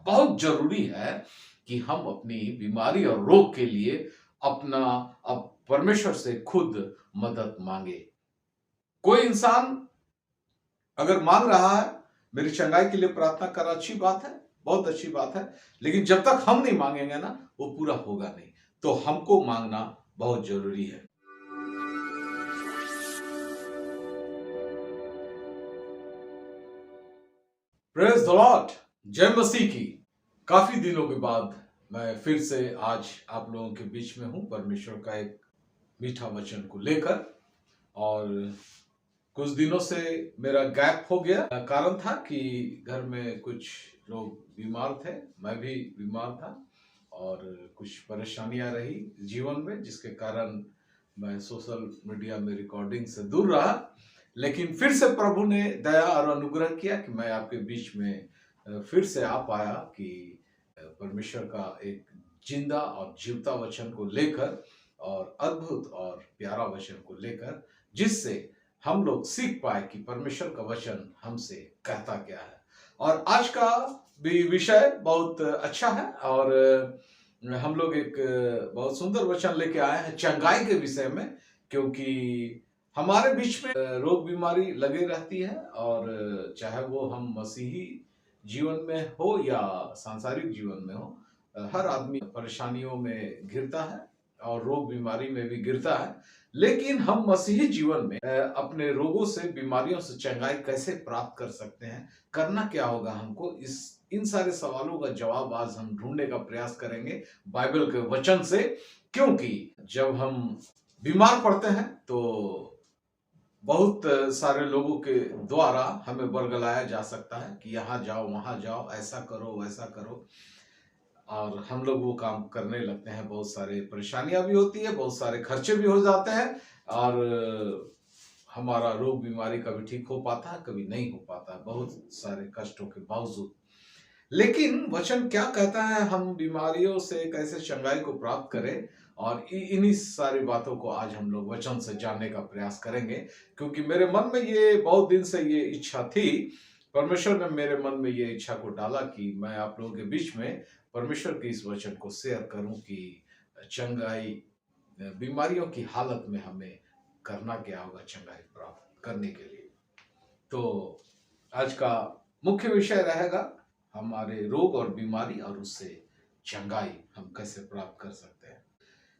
बहुत जरूरी है कि हम अपनी बीमारी और रोग के लिए अपना अब परमेश्वर से खुद मदद मांगे। कोई इंसान अगर मांग रहा है मेरी चंगाई के लिए प्रार्थना कर, अच्छी बात है, बहुत अच्छी बात है, लेकिन जब तक हम नहीं मांगेंगे ना वो पूरा होगा नहीं। तो हमको मांगना बहुत जरूरी है। प्रेज द लॉर्ड, जय मसीह की। काफी दिनों के बाद मैं फिर से आज आप लोगों के बीच में हूं परमेश्वर का एक मीठा वचन को लेकर। और कुछ दिनों से मेरा गैप हो गया। कारण था कि घर में कुछ लोग बीमार थे, मैं भी बीमार था और कुछ परेशानियां रही जीवन में, जिसके कारण मैं सोशल मीडिया में रिकॉर्डिंग से दूर रहा। लेकिन फिर से प्रभु ने दया और अनुग्रह किया कि मैं आपके बीच में फिर से आ पाया कि परमेश्वर का एक जिंदा और जीवता वचन को लेकर और अद्भुत और प्यारा वचन को लेकर, जिससे हम लोग सीख पाए कि परमेश्वर का वचन हमसे कहता क्या है। और आज का भी विषय बहुत अच्छा है और हम लोग एक बहुत सुंदर वचन लेके आए हैं चंगाई के विषय में। क्योंकि हमारे बीच में रोग बीमारी लगी रहती है, और चाहे वो हम मसीही जीवन में हो या सांसारिक जीवन में हो, हर आदमी परेशानियों में घिरता है और रोग बीमारी में भी गिरता है। लेकिन हम मसीही जीवन में अपने रोगों से, बीमारियों से चंगाई कैसे प्राप्त कर सकते हैं, करना क्या होगा हमको, इस इन सारे सवालों का जवाब आज हम ढूंढने का प्रयास करेंगे बाइबल के वचन से। क्योंकि जब हम बीमार पड़ते हैं तो बहुत सारे लोगों के द्वारा हमें बरगलाया जा सकता है कि यहाँ जाओ, वहां जाओ, ऐसा करो, वैसा करो, और हम लोग वो काम करने लगते हैं। बहुत सारे परेशानियां भी होती है, बहुत सारे खर्चे भी हो जाते हैं, और हमारा रोग बीमारी कभी ठीक हो पाता है, कभी नहीं हो पाता है, बहुत सारे कष्टों के बावजूद। लेकिन वचन क्या कहता है, हम बीमारियों से कैसे चंगाई को प्राप्त करें, और इन्हीं सारी बातों को आज हम लोग वचन से जानने का प्रयास करेंगे। क्योंकि मेरे मन में ये बहुत दिन से ये इच्छा थी, परमेश्वर ने मेरे मन में ये इच्छा को डाला कि मैं आप लोगों के बीच में परमेश्वर के इस वचन को शेयर करूं कि चंगाई, बीमारियों की हालत में हमें करना क्या होगा चंगाई प्राप्त करने के लिए। तो आज का मुख्य विषय रहेगा हमारे रोग और बीमारी और उससे चंगाई हम कैसे प्राप्त कर सकते हैं।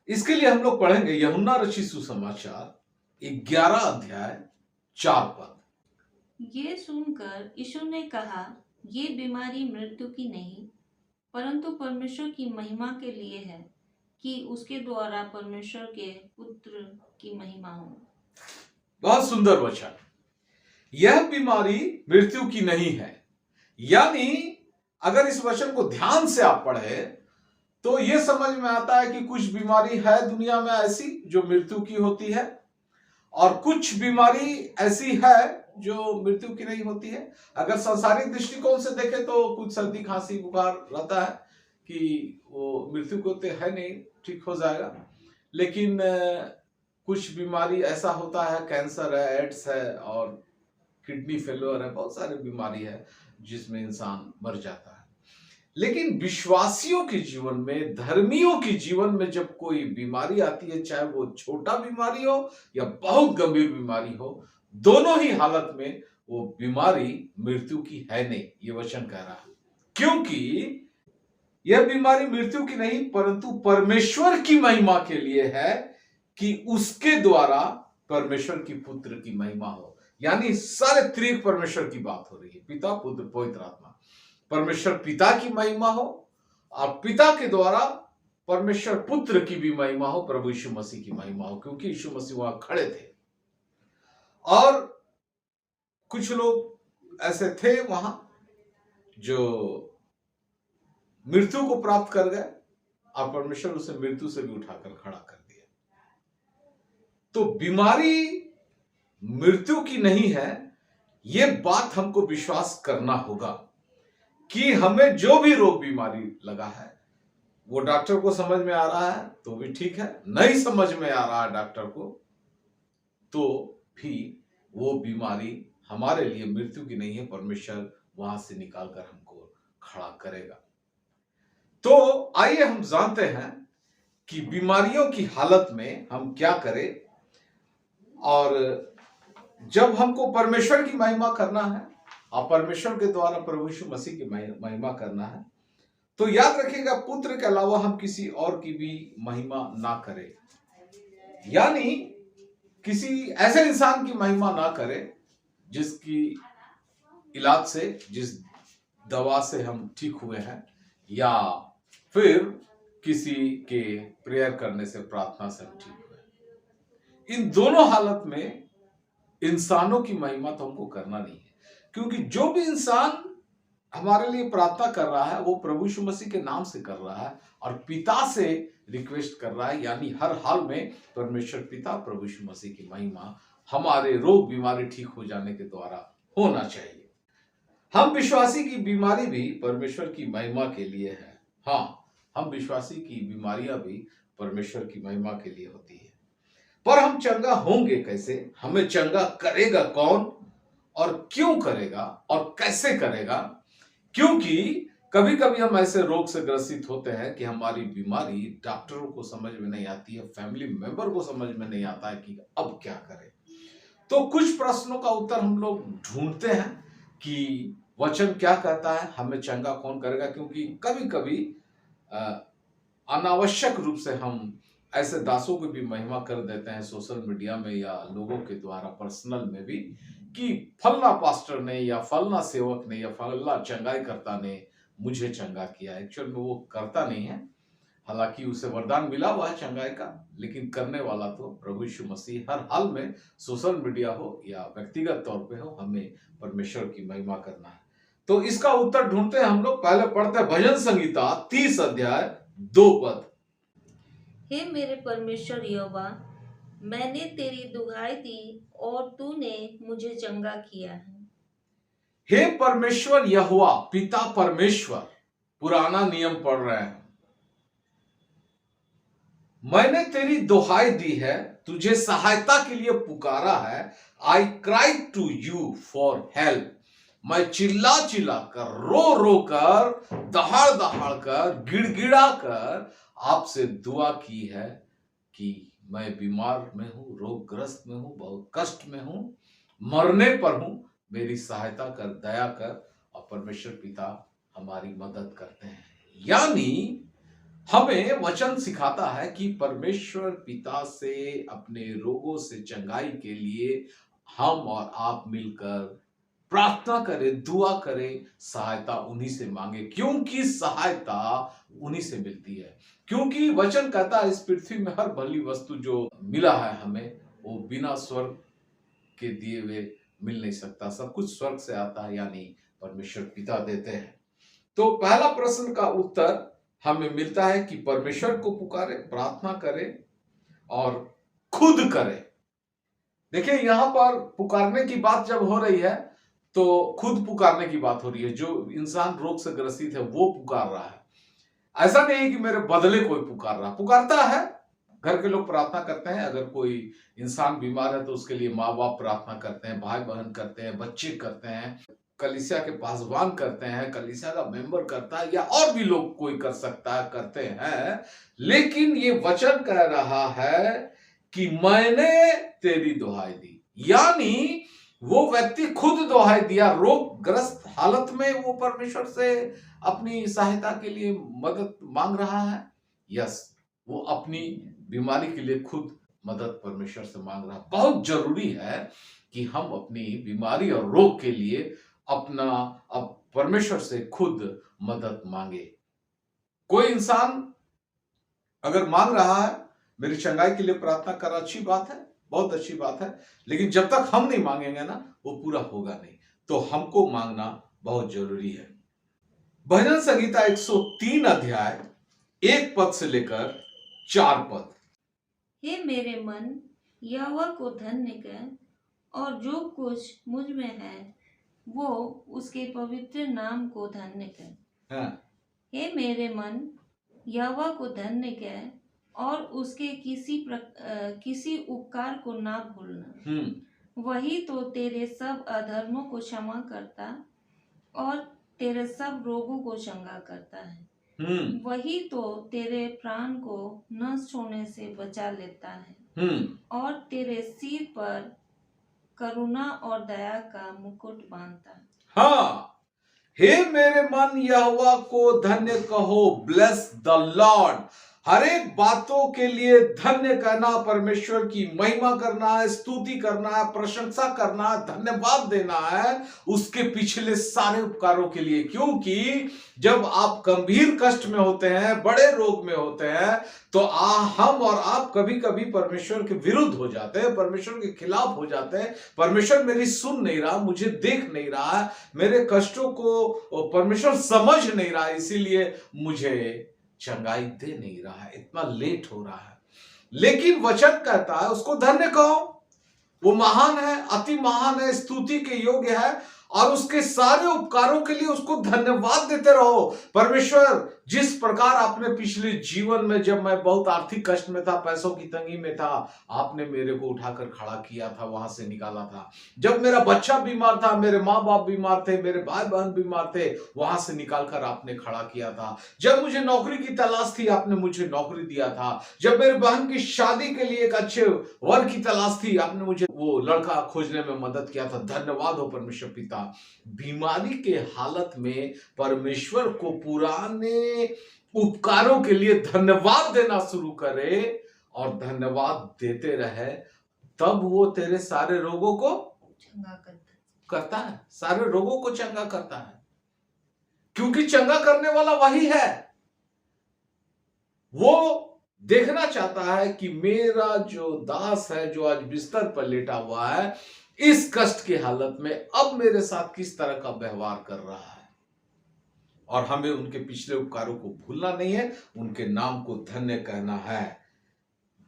इसके लिए हम लोग पढ़ेंगे यूहन्ना रचित सुसमाचार 11 अध्याय 4 पद। ये सुनकर यीशु ने कहा, ये बीमारी मृत्यु की नहीं, परंतु परमेश्वर की महिमा के लिए है, कि उसके द्वारा परमेश्वर के पुत्र की महिमा हो। बहुत सुंदर वचन। यह बीमारी मृत्यु की नहीं है। यानी अगर इस वचन को ध्यान से आप पढ़े तो यह समझ में आता है कि कुछ बीमारी है दुनिया में ऐसी जो मृत्यु की होती है, और कुछ बीमारी ऐसी है जो मृत्यु की नहीं होती है। अगर सांसारिक दृष्टिकोण से देखें तो कुछ सर्दी खांसी बुखार रहता है कि वो मृत्यु को तो है नहीं, ठीक हो जाएगा। लेकिन कुछ बीमारी ऐसा होता है, कैंसर है, एड्स है और किडनी फेलियर है, बहुत सारी बीमारी है जिसमें इंसान मर जाता है। लेकिन विश्वासियों के जीवन में, धर्मियों के जीवन में जब कोई बीमारी आती है, चाहे वो छोटा बीमारी हो या बहुत गंभीर बीमारी हो, दोनों ही हालत में वो बीमारी मृत्यु की है नहीं, ये वचन कह रहा है। क्योंकि यह बीमारी मृत्यु की नहीं परंतु परमेश्वर की महिमा के लिए है, कि उसके द्वारा परमेश्वर की पुत्र की महिमा हो। यानी सारे त्रिएक परमेश्वर की बात हो रही है, पिता, पुत्र, पवित्र आत्मा। परमेश्वर पिता की महिमा हो और पिता के द्वारा परमेश्वर पुत्र की भी महिमा हो, प्रभु यीशु मसीह की महिमा हो, क्योंकि यीशु मसीह वहां खड़े थे। और कुछ लोग ऐसे थे वहां जो मृत्यु को प्राप्त कर गए और परमेश्वर उसे मृत्यु से भी उठाकर खड़ा कर दिया। तो बीमारी मृत्यु की नहीं है, यह बात हमको विश्वास करना होगा कि हमें जो भी रोग बीमारी लगा है वो डॉक्टर को समझ में आ रहा है तो भी ठीक है, नहीं समझ में आ रहा है डॉक्टर को तो भी वो बीमारी हमारे लिए मृत्यु की नहीं है, परमेश्वर वहां से निकालकर हमको खड़ा करेगा। तो आइए हम जानते हैं कि बीमारियों की हालत में हम क्या करें, और जब हमको परमेश्वर की महिमा करना है और परमेश्वर के द्वारा प्रभु यीशु मसीह की महिमा करना है, तो याद रखिएगा पुत्र के अलावा हम किसी और की भी महिमा ना करें। यानी किसी ऐसे इंसान की महिमा ना करें जिसकी इलाज से, जिस दवा से हम ठीक हुए हैं, या फिर किसी के प्रेयर करने से, प्रार्थना से हम ठीक हुए। इन दोनों हालत में इंसानों की महिमा तो हमको करना नहीं है, क्योंकि जो भी इंसान हमारे लिए प्रार्थना कर रहा है वो प्रभु यीशु मसीह के नाम से कर रहा है और पिता से रिक्वेस्ट कर रहा है। यानी हर हाल में परमेश्वर पिता, प्रभु यीशु मसीह की महिमा हमारे रोग बीमारी ठीक हो जाने के द्वारा होना चाहिए। हम विश्वासी की बीमारी भी परमेश्वर की महिमा के लिए है। हाँ, हम विश्वासी की बीमारियां भी परमेश्वर की महिमा के लिए होती है। पर हम चंगा होंगे कैसे, हमें चंगा करेगा कौन और क्यों करेगा और कैसे करेगा? क्योंकि कभी कभी हम ऐसे रोग से ग्रसित होते हैं कि हमारी बीमारी डॉक्टरों को समझ में नहीं आती है, फैमिली मेंबर को समझ में नहीं आता है कि अब क्या करें। तो कुछ प्रश्नों का उत्तर हम लोग ढूंढते हैं कि वचन क्या कहता है, हमें चंगा कौन करेगा। क्योंकि कभी कभी अनावश्यक रूप से हम ऐसे दासों की भी महिमा कर देते हैं सोशल मीडिया में या लोगों के द्वारा पर्सनल में भी, कि फलना पास्टर ने या फलना सेवक ने या फलना चंगाई करता ने मुझे चंगा किया। एक्चुअल में वो करता नहीं है, हालांकि उसे वरदान मिला हुआ है चंगाई का, लेकिन करने वाला तो प्रभु यीशु मसीह। हर हाल में सोशल मीडिया हो या व्यक्तिगत तौर पे हो, हमें परमेश्वर की महिमा करना है। तो इसका उत्तर ढूंढते हैं हम लोग। पहले पढ़ते हैं भजन संहिता 30 अध्याय 2 पद। हे मेरे परमेश्वर यहोवा, मैंने तेरी दुहाई दी और तूने मुझे चंगा किया है। हे परमेश्वर यहोवा, पिता परमेश्वर, पुराना नियम पढ़ रहे हैं। मैंने तेरी दुहाई दी है, तुझे सहायता के लिए पुकारा है। I cry to you for help. मैं चिल्ला चिल्ला कर, रो रो कर, दहाड़ दहाड़ कर, गिड़गिड़ा कर आपसे दुआ की है कि मैं बीमार में हूं, रोगग्रस्त में हूं, बहुत कष्ट में हूं, मरने पर हूं, मेरी सहायता कर, दया कर। और परमेश्वर पिता हमारी मदद करते हैं। यानी हमें वचन सिखाता है कि परमेश्वर पिता से अपने रोगों से चंगाई के लिए हम और आप मिलकर प्रार्थना करें, दुआ करें, सहायता उन्हीं से मांगे, क्योंकि सहायता उन्हीं से मिलती है। क्योंकि वचन कहता है इस पृथ्वी में हर भली वस्तु जो मिला है हमें, वो बिना स्वर्ग के दिए हुए मिल नहीं सकता। सब कुछ स्वर्ग से आता है, यानी परमेश्वर पिता देते हैं। तो पहला प्रश्न का उत्तर हमें मिलता है कि परमेश्वर को पुकारे, प्रार्थना करें और खुद करें। देखिए, यहां पर पुकारने की बात जब हो रही है तो खुद पुकारने की बात हो रही है। जो इंसान रोग से ग्रसित है वो पुकार रहा है। ऐसा नहीं है कि मेरे बदले कोई पुकार रहा, पुकारता है। घर के लोग प्रार्थना करते हैं। अगर कोई इंसान बीमार है तो उसके लिए माँ बाप प्रार्थना करते हैं, भाई बहन करते हैं, बच्चे करते हैं, कलीसिया के पासवान करते हैं, कलीसिया का मेंबर करता है, या और भी लोग कोई कर सकता है, करते हैं। लेकिन ये वचन कह रहा है कि मैंने तेरी दुहाई दी। यानी वो व्यक्ति खुद दुहाई दिया। रोगग्रस्त हालत में वो परमेश्वर से अपनी सहायता के लिए मदद मांग रहा है। यस, वो अपनी बीमारी के लिए खुद मदद परमेश्वर से मांग रहा है। बहुत जरूरी है कि हम अपनी बीमारी और रोग के लिए अपना अब परमेश्वर से खुद मदद मांगे। कोई इंसान अगर मांग रहा है, मेरी चंगाई के लिए प्रार्थना कर, अच्छी बात है, बहुत अच्छी बात है। लेकिन जब तक हम नहीं मांगेंगे ना, वो पूरा होगा नहीं। तो हमको मांगना बहुत जरूरी है। भजन संहिता 103 अध्याय 1 पद से लेकर 4 पद। हे मेरे मन, यहोवा को धन्य कर और जो कुछ मुझ में है वो उसके पवित्र नाम को धन्य कर। हाँ, हे मेरे मन, यहोवा को धन्य कर और उसके किसी उपकार को ना भूलना। वही तो तेरे सब अधर्मों को क्षमा करता और तेरे सब रोगों को चंगा करता है। वही तो तेरे प्राण को नष्ट होने से बचा लेता है और तेरे सिर पर करुणा और दया का मुकुट बांधता है। हाँ, हे मेरे मन यहोवा को धन्य कहो, ब्लेस द लॉर्ड। हर एक बातों के लिए धन्य कहना, परमेश्वर की महिमा करना है, स्तुति करना है, प्रशंसा करना है, धन्यवाद देना है उसके पिछले सारे उपकारों के लिए। क्योंकि जब आप गंभीर कष्ट में होते हैं, बड़े रोग में होते हैं, तो हम और आप कभी कभी परमेश्वर के विरुद्ध हो जाते हैं, परमेश्वर के खिलाफ हो जाते हैं। परमेश्वर मेरी सुन नहीं रहा, मुझे देख नहीं रहा है, मेरे कष्टों को परमेश्वर समझ नहीं रहा, इसीलिए मुझे चंगाई दे नहीं रहा है, इतना लेट हो रहा है। लेकिन वचन कहता है उसको धन्य कहो, वो महान है, अति महान है, स्तुति के योग्य है, और उसके सारे उपकारों के लिए उसको धन्यवाद देते रहो। परमेश्वर, जिस प्रकार आपने पिछले जीवन में, जब मैं बहुत आर्थिक कष्ट में था, पैसों की तंगी में था, आपने मेरे को उठाकर खड़ा किया था, वहां से निकाला था। जब मेरा बच्चा बीमार था, मेरे माँ बाप बीमार थे, मेरे भाई बहन बीमार थे, वहां से निकालकर आपने खड़ा किया था। जब मुझे नौकरी की तलाश थी, आपने मुझे नौकरी दिया था। जब मेरे बहन की शादी के लिए एक अच्छे वर की तलाश थी, आपने मुझे वो लड़का खोजने में मदद किया था। धन्यवाद हो परमेश्वर पिता। बीमारी के हालत में परमेश्वर को पुराने उपकारों के लिए धन्यवाद देना शुरू करे और धन्यवाद देते रहे, तब वो तेरे सारे रोगों को चंगा करता है, सारे रोगों को चंगा करता है। क्योंकि चंगा करने वाला वही है। वो देखना चाहता है कि मेरा जो दास है, जो आज बिस्तर पर लेटा हुआ है, इस कष्ट की हालत में अब मेरे साथ किस तरह का व्यवहार कर रहा है। और हमें उनके पिछले उपकारों को भूलना नहीं है, उनके नाम को धन्य कहना है।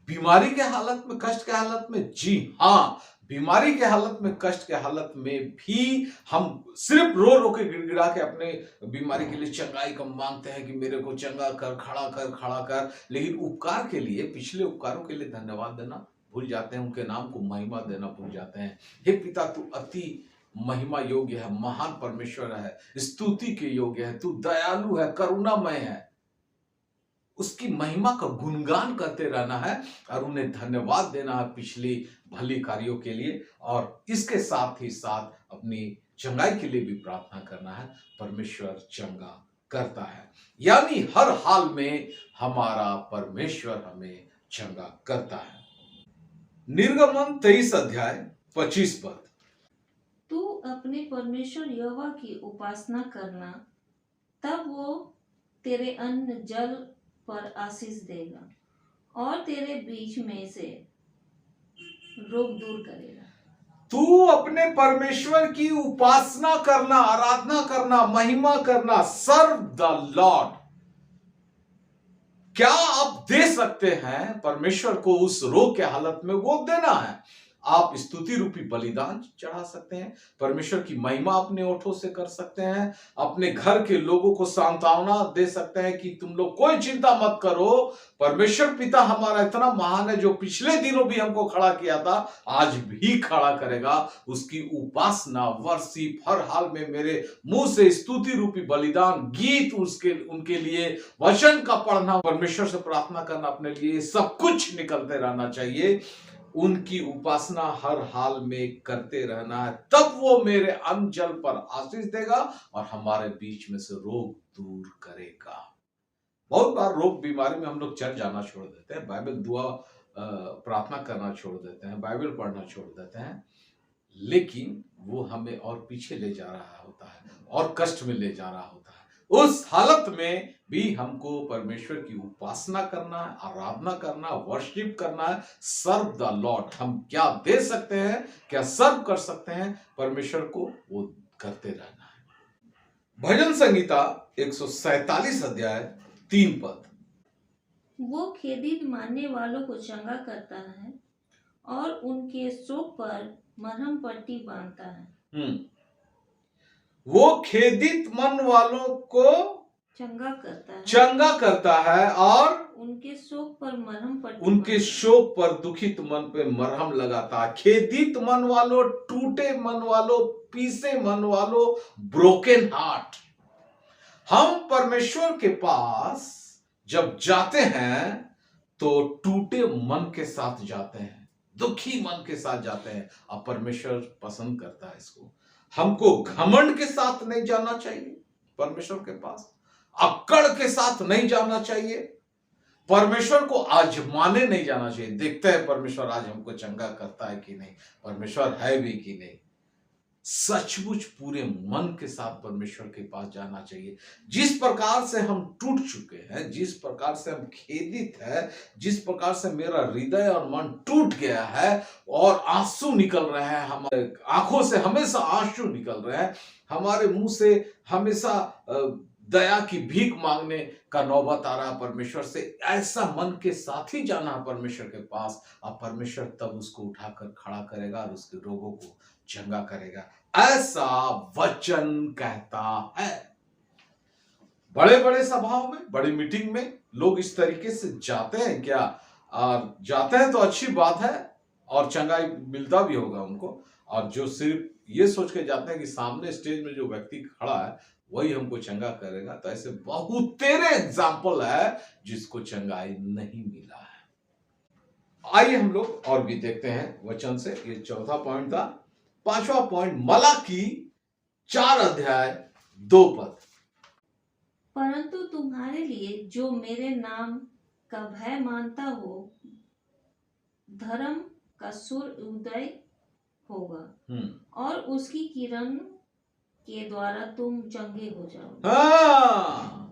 बीमारी के हालत में, कष्ट के हालत में, जी हाँ, बीमारी के हालत में, कष्ट के हालत में भी हम सिर्फ रो रो के गिड़गिड़ा के अपने बीमारी के लिए चंगाई का मांगते हैं कि मेरे को चंगा कर, खड़ा कर, खड़ा कर। लेकिन उपकार के लिए, पिछले उपकारों के लिए धन्यवाद देना भूल जाते हैं, उनके नाम को महिमा देना भूल जाते हैं। हे पिता, तू अति महिमा योग्य है, महान परमेश्वर है, स्तुति के योग्य है, तू दयालु है, करुणामय है। उसकी महिमा का गुणगान करते रहना है और उन्हें धन्यवाद देना है पिछली भली कार्यों के लिए, और इसके साथ ही साथ अपनी चंगाई के लिए भी प्रार्थना करना है। परमेश्वर चंगा करता है, यानी हर हाल में हमारा परमेश्वर हमें चंगा करता है। निर्गमन 23 अध्याय 25 पद। तू अपने परमेश्वर यहोवा की उपासना करना, तब वो तेरे अन्न जल पर आशीष देगा और तेरे बीच में से रोग दूर करेगा। तू अपने परमेश्वर की उपासना करना, आराधना करना, महिमा करना, सर्व द लॉर्ड। क्या आप दे सकते हैं परमेश्वर को उस रोग के हालत में? वो देना है। आप स्तुति रूपी बलिदान चढ़ा सकते हैं, परमेश्वर की महिमा अपने ओठों से कर सकते हैं, अपने घर के लोगों को सांत्वना दे सकते हैं कि तुम लोग कोई चिंता मत करो, परमेश्वर पिता हमारा इतना महान है, जो पिछले दिनों भी हमको खड़ा किया था, आज भी खड़ा करेगा। उसकी उपासना, वर्शिप, हर हाल में मेरे मुंह से स्तुति रूपी बलिदान, गीत उनके लिए, वचन का पढ़ना, परमेश्वर से प्रार्थना करना अपने लिए, सब कुछ निकलते रहना चाहिए। उनकी उपासना हर हाल में करते रहना है, तब वो मेरे अन्न जल पर आशीष देगा और हमारे बीच में से रोग दूर करेगा। बहुत बार रोग बीमारी में हम लोग चल जाना छोड़ देते हैं, बाइबल दुआ प्रार्थना करना छोड़ देते हैं, बाइबल पढ़ना छोड़ देते हैं, लेकिन वो हमें और पीछे ले जा रहा होता है और कष्ट में ले जा रहा होता है। उस हालत में भी हमको परमेश्वर की उपासना करना है, आराधना करना, वर्शिप करना है, सर्व द लॉर्ड। हम क्या दे सकते हैं, क्या सर्व कर सकते हैं परमेश्वर को, वो करते रहना है। भजन संगीता 147 अध्याय 3 पद। वो खेदित मानने वालों को चंगा करता है और उनके शोक पर मरहम पट्टी बांधता है। वो खेदित मन वालों को चंगा करता है और उनके शोक पर मरहम पट्टी, उनके शोक पर, दुखित मन पे मरहम लगाता है। खेदित मन वालों, टूटे मन वालों, पीसे मन वालों, ब्रोकन हार्ट। हम परमेश्वर के पास जब जाते हैं तो टूटे मन के साथ जाते हैं, दुखी मन के साथ जाते हैं। अब परमेश्वर पसंद करता है इसको। हमको घमंड के साथ नहीं जाना चाहिए परमेश्वर के पास, अक्कड़ के साथ नहीं जाना चाहिए, परमेश्वर को आजमाने नहीं जाना चाहिए। देखते हैं परमेश्वर आज हमको चंगा करता है कि नहीं, परमेश्वर है भी कि नहीं। सचमुच पूरे मन के साथ परमेश्वर के पास जाना चाहिए। जिस प्रकार से हम टूट चुके हैं, जिस प्रकार से हम खेदित हैं, जिस प्रकार से मेरा हृदय और मन टूट गया है और आंसू निकल रहे हैं, हमारे आंखों से हमेशा आंसू निकल रहे हैं, हमारे मुंह से हमेशा दया की भीख मांगने का नौबत आ रहा है परमेश्वर से, ऐसा मन के साथ ही जाना है परमेश्वर के पास। अब परमेश्वर तब उसको उठाकर खड़ा करेगा और उसके रोगों को चंगा करेगा, ऐसा वचन कहता है। बड़े बड़े सभाओं में, बड़ी मीटिंग में लोग इस तरीके से जाते हैं क्या? और जाते हैं तो अच्छी बात है और चंगाई मिलता भी होगा उनको। और जो सिर्फ ये सोच के जाते हैं कि सामने स्टेज में जो व्यक्ति खड़ा है वही हमको चंगा करेगा, तो ऐसे बहुत तेरे एग्जाम्पल है जिसको चंगाई नहीं मिला है। आइए हम लोग और भी देखते हैं वचन से। ये चौथा पॉइंट था। पांचवा पॉइंट, मलाकी 4 अध्याय 2 पद। परंतु तुम्हारे लिए जो मेरे नाम का भय मानता हो, धर्म का सूर्योदय होगा और उसकी किरण के द्वारा तुम चंगे हो जाओगे। हाँ,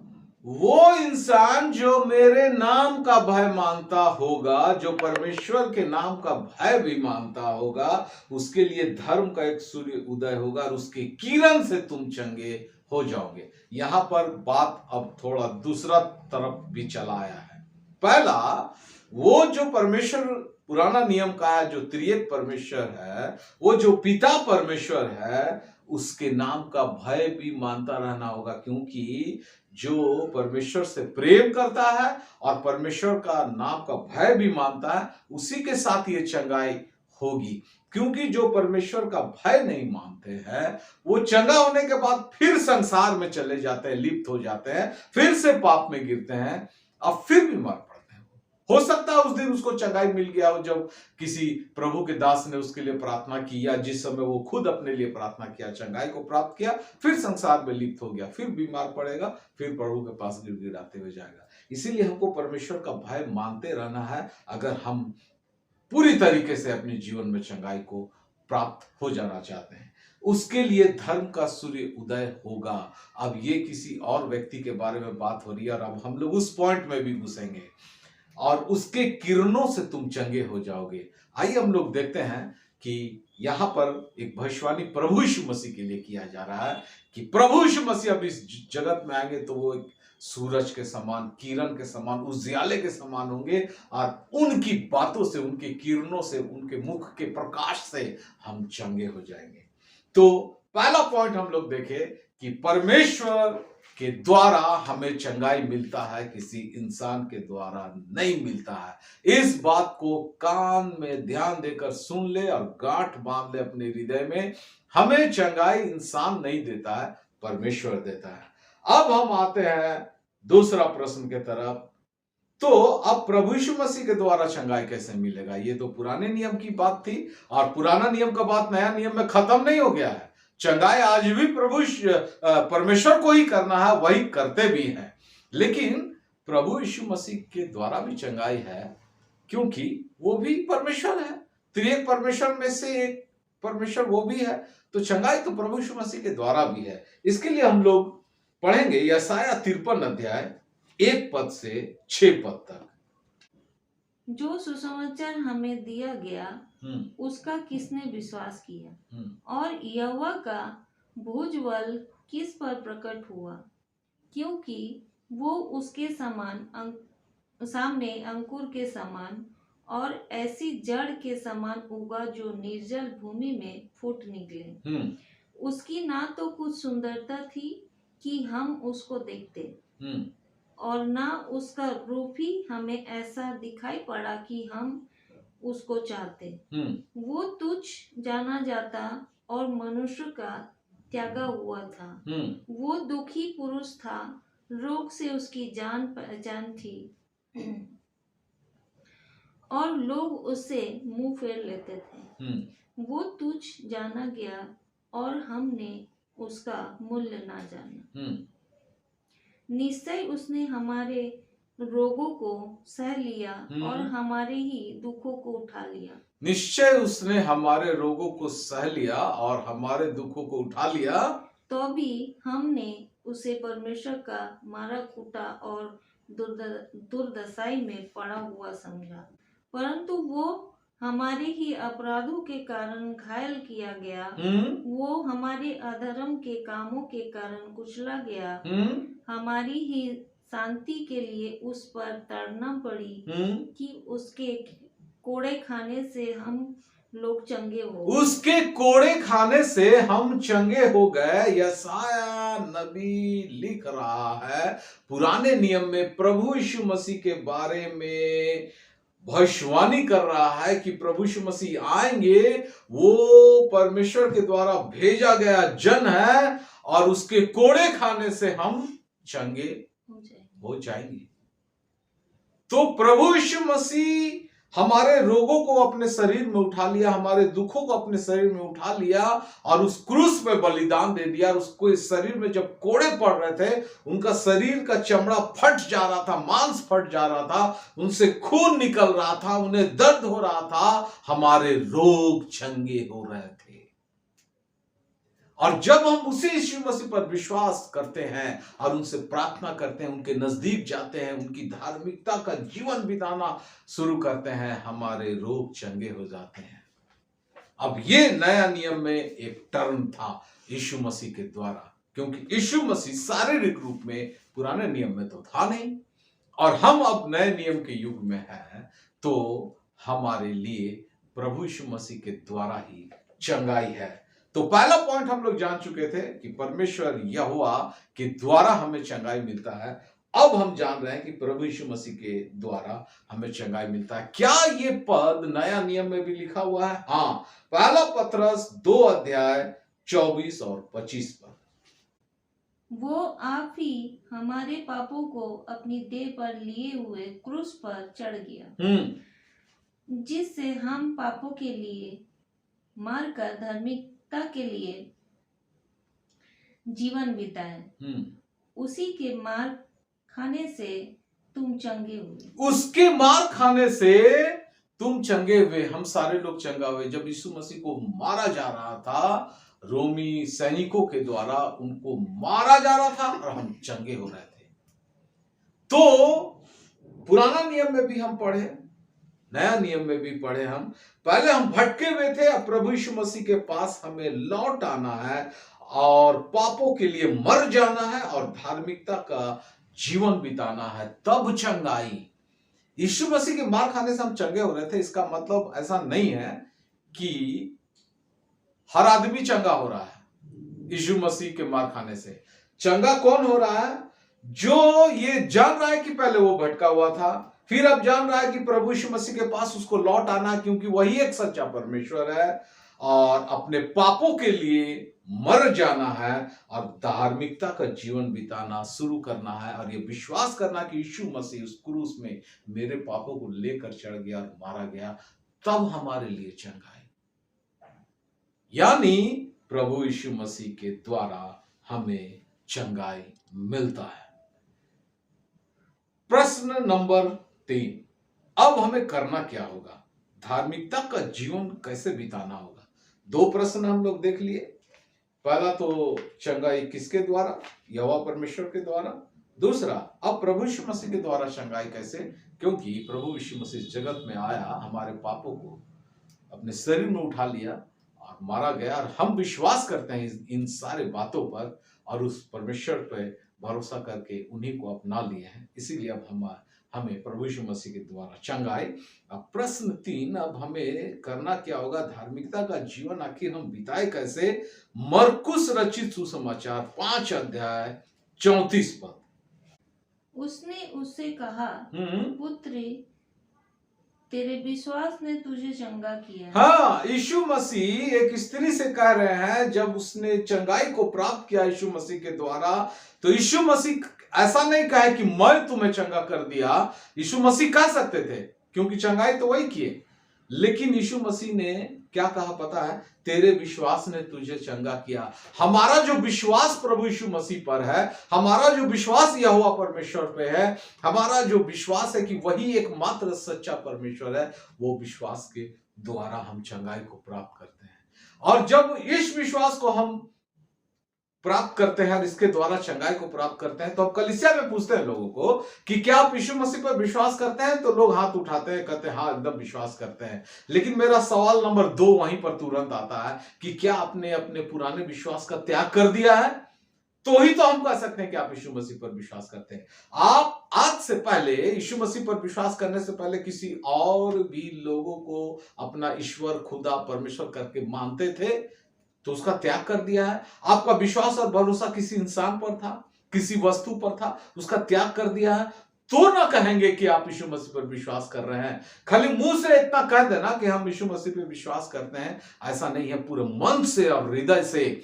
वो इंसान जो मेरे नाम का भय मानता होगा, जो परमेश्वर के नाम का भय भी मानता होगा, उसके लिए धर्म का एक सूर्य उदय होगा और उसके किरण से तुम चंगे हो जाओगे। यहां पर बात अब थोड़ा दूसरा तरफ भी चला आया है। पहला, वो जो परमेश्वर पुराना नियम का है, जो त्रिएक परमेश्वर है, वो जो पिता परमेश्वर है, उसके नाम का भय भी मानता रहना होगा, क्योंकि जो परमेश्वर से प्रेम करता है और परमेश्वर का नाम का भय भी मानता है, उसी के साथ ये चंगाई होगी। क्योंकि जो परमेश्वर का भय नहीं मानते हैं, वो चंगा होने के बाद फिर संसार में चले जाते हैं, लिप्त हो जाते हैं, फिर से पाप में गिरते हैं और फिर भी मर पड़ते हैं। हो सकता है उस दिन उसको चंगाई मिल गया हो जब किसी प्रभु के दास ने उसके लिए प्रार्थना की, या जिस समय वो खुद अपने लिए प्रार्थना किया, चंगाई को प्राप्त किया, फिर संसार में लिप्त हो गया, फिर बीमार पड़ेगा, फिर प्रभु के पास गिड़गिड़ाते हुए जाएगा। इसीलिए हमको परमेश्वर का भय मानते रहना है अगर हम पूरी तरीके से अपने जीवन में चंगाई को प्राप्त हो जाना चाहते हैं। उसके लिए धर्म का सूर्य उदय होगा। अब ये किसी और व्यक्ति के बारे में बात हो रही है और अब हम लोग उस पॉइंट में भी घुसेंगे, और उसके किरणों से तुम चंगे हो जाओगे। आइए हम लोग देखते हैं कि यहां पर एक भविष्यवाणी प्रभु यीशु मसीह के लिए किया जा रहा है कि प्रभु यीशु मसीह अब इस जगत में आएंगे तो वो एक सूरज के समान, किरण के समान, उजियाले के समान होंगे, और उनकी बातों से, उनके किरणों से, उनके मुख के प्रकाश से हम चंगे हो जाएंगे। तो पहला पॉइंट हम लोग देखे कि परमेश्वर के द्वारा हमें चंगाई मिलता है, किसी इंसान के द्वारा नहीं मिलता है। इस बात को कान में ध्यान देकर सुन ले और गांठ बांध ले अपने हृदय में। हमें चंगाई इंसान नहीं देता है, परमेश्वर देता है। अब हम आते हैं दूसरा प्रश्न के तरफ। तो अब प्रभु यीशु मसीह के द्वारा चंगाई कैसे मिलेगा? ये तो पुराने नियम की बात थी, और पुराना नियम का बात नया नियम में खत्म नहीं हो गया है। चंगाई आज भी परमेश्वर को ही करना है, वही करते भी हैं। लेकिन प्रभु यीशु मसीह के द्वारा भी चंगाई है, क्योंकि वो भी परमेश्वर है, त्रिएक परमेश्वर में से एक परमेश्वर वो भी है। तो चंगाई तो प्रभु यीशु मसीह के द्वारा भी है। इसके लिए हम लोग पढ़ेंगे यशायाह 53 अध्याय 1 पद से 6 पद तक। जो सुसमाचार हमें दिया गया उसका किसने विश्वास किया, और यहोवा का भुजबल किस पर प्रकट हुआ? क्योंकि वो उसके सामने अंकुर के समान और ऐसी जड़ के समान उगा जो निर्जल भूमि में फूट निकले। उसकी ना तो कुछ सुंदरता थी कि हम उसको देखते, और ना उसका रूप ही हमें ऐसा दिखाई पड़ा कि हम उसको चाहते। वो तुच्छ जाना जाता और मनुष्य का त्यागा हुआ था। वो दुखी पुरुष था, रोग से उसकी जान पहचान थी और लोग उससे मुंह फेर लेते थे। वो तुच्छ जाना गया और हमने उसका मूल्य ना जाना। निश्चय उसने हमारे रोगों को सह लिया और हमारे ही दुखों को उठा लिया। निश्चय उसने हमारे रोगों को सह लिया और हमारे दुखों को उठा लिया। तो भी हमने उसे परमेश्वर का मारा कूटा और दुर्दशाई में पड़ा हुआ समझा, परंतु वो हमारे ही अपराधों के कारण घायल किया गया, वो हमारे अधर्म के कामों के कारण कुचला गया, हमारी ही शांति के लिए उस पर तड़ना पड़ी कि उसके कोड़े खाने से हम लोग चंगे हो गए। उसके कोड़े खाने से हम चंगे हो गए। यशाया नबी लिख रहा है पुराने नियम में प्रभु यीशु मसीह के बारे में भविष्यवाणी कर रहा है कि प्रभु यीशु मसीह आएंगे, वो परमेश्वर के द्वारा भेजा गया जन है और उसके कोड़े खाने से हम चंगे हो जाएंगे। तो प्रभु यीशु मसीह हमारे रोगों को अपने शरीर में उठा लिया, हमारे दुखों को अपने शरीर में उठा लिया और उस क्रूस पे बलिदान दे दिया। उसको इस शरीर में जब कोड़े पड़ रहे थे, उनका शरीर का चमड़ा फट जा रहा था, मांस फट जा रहा था, उनसे खून निकल रहा था, उन्हें दर्द हो रहा था, हमारे रोग चंगे हो रहे थे। और जब हम उसी यीशु मसीह पर विश्वास करते हैं और उनसे प्रार्थना करते हैं, उनके नजदीक जाते हैं, उनकी धार्मिकता का जीवन बिताना शुरू करते हैं, हमारे रोग चंगे हो जाते हैं। अब ये नया नियम में एक टर्म था यीशु मसीह के द्वारा, क्योंकि यीशु मसीह शारीरिक रूप में पुराने नियम में तो था नहीं और हम अब नए नियम के युग में हैं, तो हमारे लिए प्रभु यीशु मसीह के द्वारा ही चंगाई है। तो पहला पॉइंट हम लोग जान चुके थे कि परमेश्वर यहोवा के द्वारा हमें चंगाई मिलता है। अब हम जान रहे हैं कि प्रभु यीशु मसीह के द्वारा हमें चंगाई मिलता है। क्या ये पद नया नियम में भी लिखा हुआ है? हाँ, पहला पत्रस 2 अध्याय 24 और 25 पर। वो आप ही हमारे पापों को अपनी देह पर लिए हुए क्रूस पर चढ़ गया, जिससे हम पापों के लिए मारकर धार्मिकता के लिए जीवन बिताए। उसी के मार खाने से तुम चंगे हुए। उसके मार खाने से तुम चंगे हुए। हम सारे लोग चंगा हुए। जब यीशु मसीह को मारा जा रहा था, रोमी सैनिकों के द्वारा उनको मारा जा रहा था और हम चंगे हो रहे थे। तो पुराना नियम में भी हम पढ़े, नया नियम में भी पढ़े हम। पहले हम भटके हुए थे, अब प्रभु यीशु मसीह के पास हमें लौट आना है और पापों के लिए मर जाना है और धार्मिकता का जीवन बिताना है, तब चंगाई। यीशु मसीह के मार खाने से हम चंगे हो रहे थे, इसका मतलब ऐसा नहीं है कि हर आदमी चंगा हो रहा है। यीशु मसीह के मार खाने से चंगा कौन हो रहा है? जो ये जान रहा है कि पहले वो भटका हुआ था, फिर अब जान रहा है कि प्रभु यीशु मसीह के पास उसको लौट आना, क्योंकि वही एक सच्चा परमेश्वर है, और अपने पापों के लिए मर जाना है और धार्मिकता का जीवन बिताना शुरू करना है और ये विश्वास करना कि यीशु मसीह उस क्रूस में मेरे पापों को लेकर चढ़ गया और मारा गया, तब हमारे लिए चंगाई। यानी प्रभु यीशु मसीह के द्वारा हमें चंगाई मिलता है। प्रश्न नंबर 3, अब हमें करना क्या होगा? धार्मिकता का जीवन कैसे बिताना होगा? 2 प्रश्न हम लोग देख लिए। पहला तो चंगाई किसके द्वारा? यहोवा परमेश्वर के द्वारा। दूसरा, अब प्रभु यीशु मसीह के द्वारा चंगाई कैसे? क्योंकि प्रभु यीशु मसीह जगत में आया, हमारे पापों को अपने शरीर में उठा लिया और मारा गया, और हम विश्वास करते हैं इन सारे बातों पर और उस परमेश्वर पर भरोसा करके उन्हीं को अपना लिए हैं। इसीलिए अब हमें प्रभु यीशु मसीह के द्वारा चंगाई। अब प्रश्न 3, अब हमें करना क्या होगा? धार्मिकता का जीवन आखिर हम बिताए कैसे? मरकुस रचित सुसमाचार 5 अध्याय 34 पद। उसने उससे कहा, पुत्री, तेरे विश्वास ने तुझे चंगा किया। हाँ, यीशु मसीह एक स्त्री से कह रहे हैं, जब उसने चंगाई को प्राप्त किया यीशु मसीह के द्वारा, तो यीशु मसीह ऐसा नहीं कहे कि मैं तुम्हें चंगा कर दिया। यीशु मसीह कह सकते थे, क्योंकि चंगाई तो वही किए, लेकिन यीशु मसीह ने क्या कहा पता है? तेरे विश्वास ने तुझे चंगा किया। हमारा जो विश्वास प्रभु यीशु मसीह पर है, हमारा जो विश्वास यहोवा परमेश्वर पे है, हमारा जो विश्वास है कि वही एकमात्र सच्चा परमेश्वर है, वो विश्वास के द्वारा हम चंगाई को प्राप्त करते हैं। और जब इस विश्वास को हम प्राप्त करते हैं और इसके द्वारा चंगाई को प्राप्त करते हैं, तो अब कलीसिया में पूछते हैं लोगों को कि क्या आप यीशु मसीह पर विश्वास करते हैं? तो लोग हाथ उठाते हैं, कहते हैं हाँ एकदम विश्वास करते हैं। लेकिन मेरा सवाल नंबर 2 वहीं पर तुरंत आता है कि क्या आपने अपने पुराने विश्वास का त्याग कर दिया है? तो ही तो हम कह सकते हैं कि आप यीशु मसीह पर विश्वास करते हैं। आप आज से पहले यीशु मसीह पर विश्वास करने से पहले किसी और भी लोगों को अपना ईश्वर, खुदा, परमेश्वर करके मानते थे, तो उसका त्याग कर दिया है। आपका विश्वास और भरोसा किसी इंसान पर था, किसी वस्तु पर था, उसका त्याग कर दिया है, तो ना कहेंगे कि आप यीशु मसीह पर विश्वास कर रहे हैं। खाली मुंह से इतना कह देना कि हम यीशु मसीह पर विश्वास करते हैं, ऐसा नहीं है। पूरे मन से और हृदय से